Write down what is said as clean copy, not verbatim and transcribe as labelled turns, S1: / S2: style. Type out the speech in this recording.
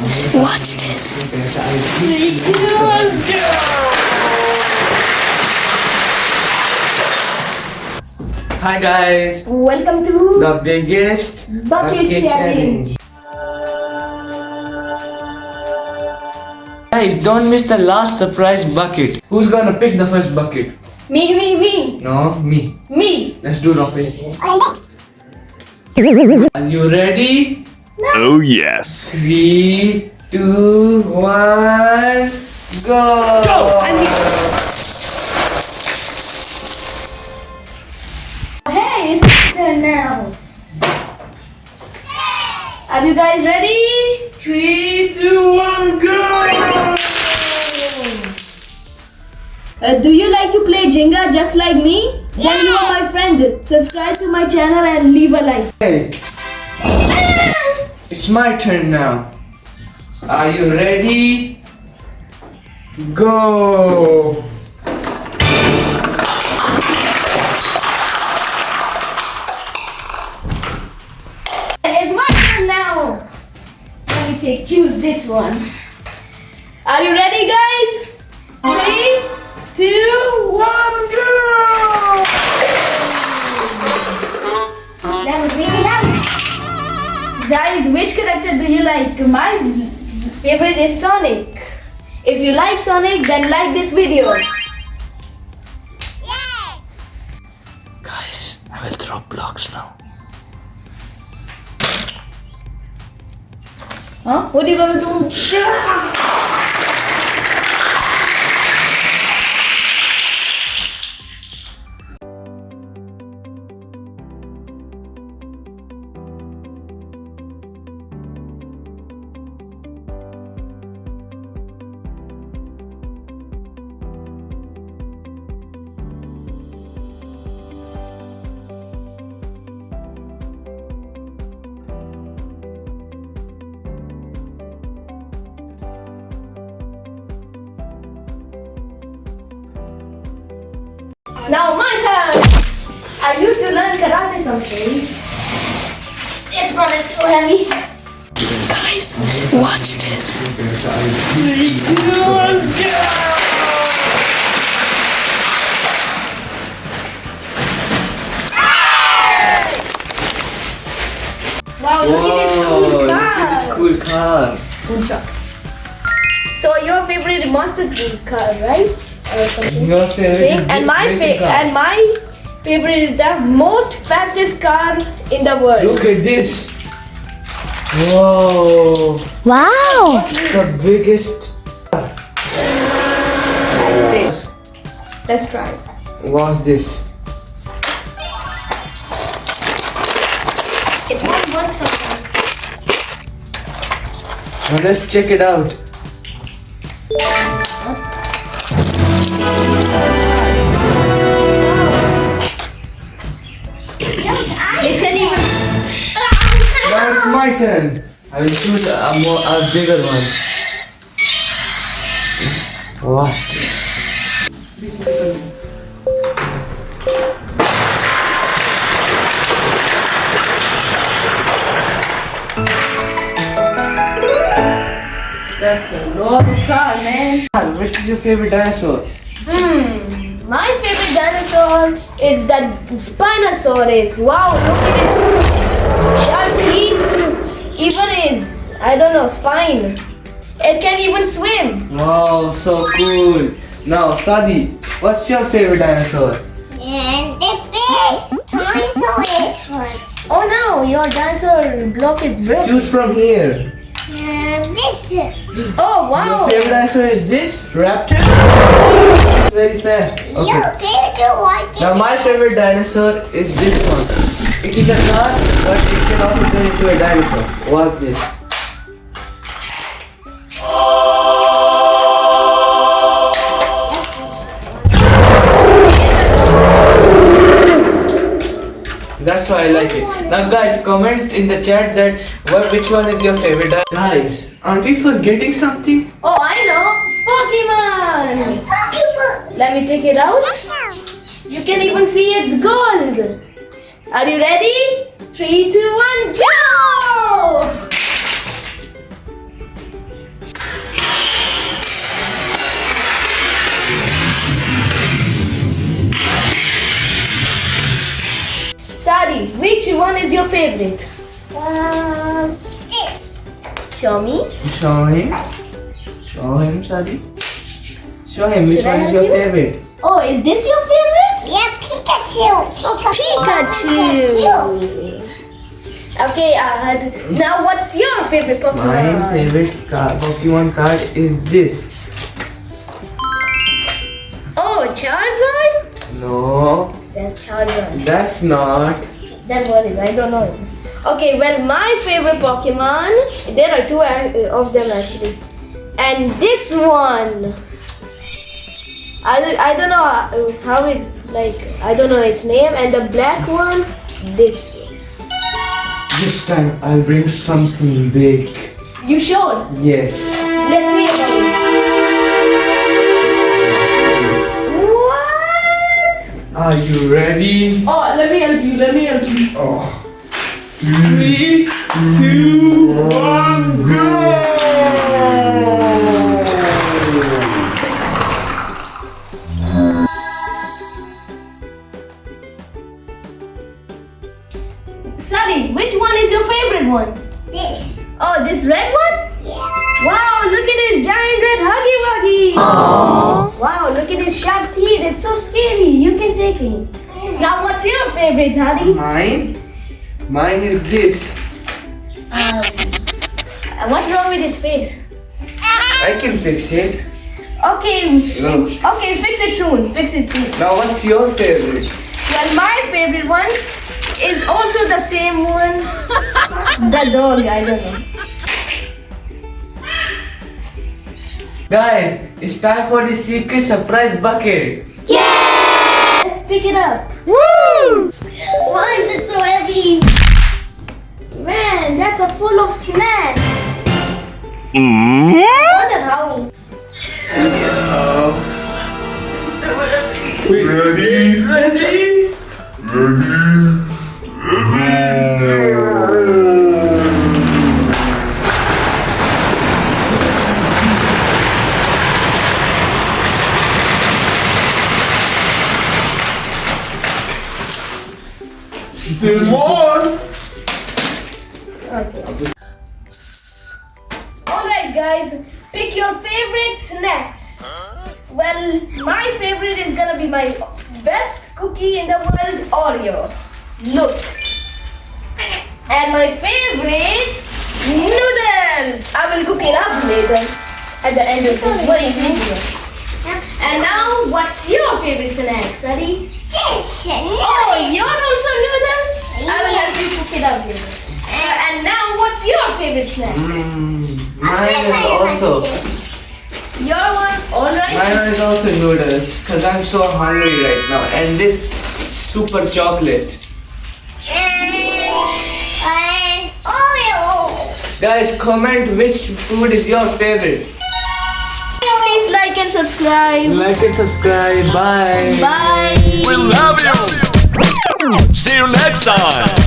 S1: Watch this.
S2: 3, 2, 1, go!
S3: Hi guys,
S2: Welcome to
S3: the biggest
S2: Bucket Challenge.
S3: Guys, don't miss the last surprise bucket. Who's gonna pick the first bucket?
S2: Me.
S3: No, me.
S2: Me.
S3: Let's do rock paper. Are you ready?
S4: Oh yes.
S3: 3, 2, 1, go!
S2: Hey, it's my turn now. Are you guys ready?
S3: 3, 2, 1, go!
S2: Do you like to play Jenga just like me? Then you are my friend. Subscribe to my channel and leave a like.
S3: Hey, it's my turn now. Are you ready? Go!
S2: It's my turn now. Let me choose this one. Are you ready, guys? 3, 2, 1, go! That was really loud. Guys, which character do you like? My favorite is Sonic. If you like Sonic, then like this video.
S3: Guys, I will throw blocks now.
S2: Huh? What are you gonna do? Now my turn! I used to learn karate some days. This one is too heavy.
S1: Guys, watch this.
S2: 3, 2, 1, go! Wow, look at this cool
S3: Look
S2: car.
S3: at this cool car.
S2: So your favorite monster car, right? Or something.
S3: Your favorite
S2: Thing.
S3: is
S2: And
S3: this
S2: my
S3: racing car.
S2: and my favorite is the most fastest car in the world.
S3: Look at this. Whoa.
S1: Wow!
S3: The biggest.
S2: Like this. Let's try it.
S3: What's this?
S2: It won't work sometimes.
S3: Now let's check it out.
S2: It can even.
S3: Now it's my turn. I will choose a bigger one. What's this?
S2: That's a lot of car, man.
S3: Which is your favorite dinosaur?
S2: My favorite dinosaur is the Spinosaurus. Wow, look at his sharp teeth. Even his, I don't know, spine. It can even swim.
S3: Wow, so cool. Now, Sadi, what's your favorite dinosaur?
S5: And the big dinosaurus one.
S2: Oh no, your dinosaur block is broken.
S3: Choose from here.
S5: And this.
S2: Oh
S3: Your
S2: wow.
S3: favorite dinosaur is this? Raptor? Very fast.
S5: No,
S3: Okay.
S5: they do like
S3: Now my favorite dinosaur is this one. It is a car, but it can also turn into a dinosaur. What's this? That's why I like it. Now guys, comment in the chat that which one is your favorite. Guys, aren't we forgetting something?
S2: Oh, I know. Pokemon.
S5: Pokemon.
S2: Let me take it out. You can even see it's gold. Are you ready? 3, 2, 1, go! favorite?
S5: This.
S2: Show me.
S3: Show him. Show him, Shadi. Show him which
S2: Should I
S3: one is
S2: help
S3: your
S2: you?
S3: favorite.
S2: Oh, is this your favorite?
S5: Yeah, Pikachu.
S2: Pikachu. Okay, now what's your favorite Pokemon?
S3: My favorite Pokemon card is this.
S2: Oh, Charizard?
S3: No,
S2: That's Charizard.
S3: that's not.
S2: Then what is? I don't know. Okay, well, my favorite Pokemon, there are two of them actually. And this one, I don't know how it, like, I don't know its name. And the black one, this one.
S3: This time I'll bring something big.
S2: You sure?
S3: Yes.
S2: Let's see about it. What?
S3: Are you ready?
S2: Oh, let me help you. Let me help you.
S3: Oh. 3, 2, 1, go!
S2: Sunny, which one is your favorite one?
S5: This.
S2: Oh, this red one?
S5: Yeah.
S2: Wow, look at his giant red huggy wuggy. Wow, look at his sharp teeth. It's so scary. You can take him. Now, what's your favorite, Honey?
S3: Mine is this.
S2: What's wrong with his face?
S3: I can fix it.
S2: Okay,
S3: No.
S2: okay, fix it soon. Fix it soon.
S3: Now what's your favorite?
S2: Well, my favorite one is also the same one. The dog, I don't know.
S3: Guys, it's time for the secret surprise bucket.
S2: Let's pick it up.
S3: Woo!
S2: Why is it so heavy? Man, that's a full of snacks. Wonder how.
S4: Ready? Still more?
S2: Okay. Alright guys, pick your favorite snacks. Well, my favorite is gonna be my best cookie in the world, Oreo. Look. And my favorite, noodles. I will cook it up later at the end of this video. And now, what's your favorite snack, Sari?
S5: This.
S2: Oh, you're also noodles? I will help you cook it up later. And now, what's your favorite snack?
S3: Mine is also.
S2: Your one, alright?
S3: Mine is also noodles because I'm so hungry right now. And this super chocolate.
S5: And Oreo.
S3: Guys, comment which food is your favorite.
S2: Please like and subscribe.
S3: Like and subscribe. Bye.
S2: Bye.
S4: We love you. See you next time.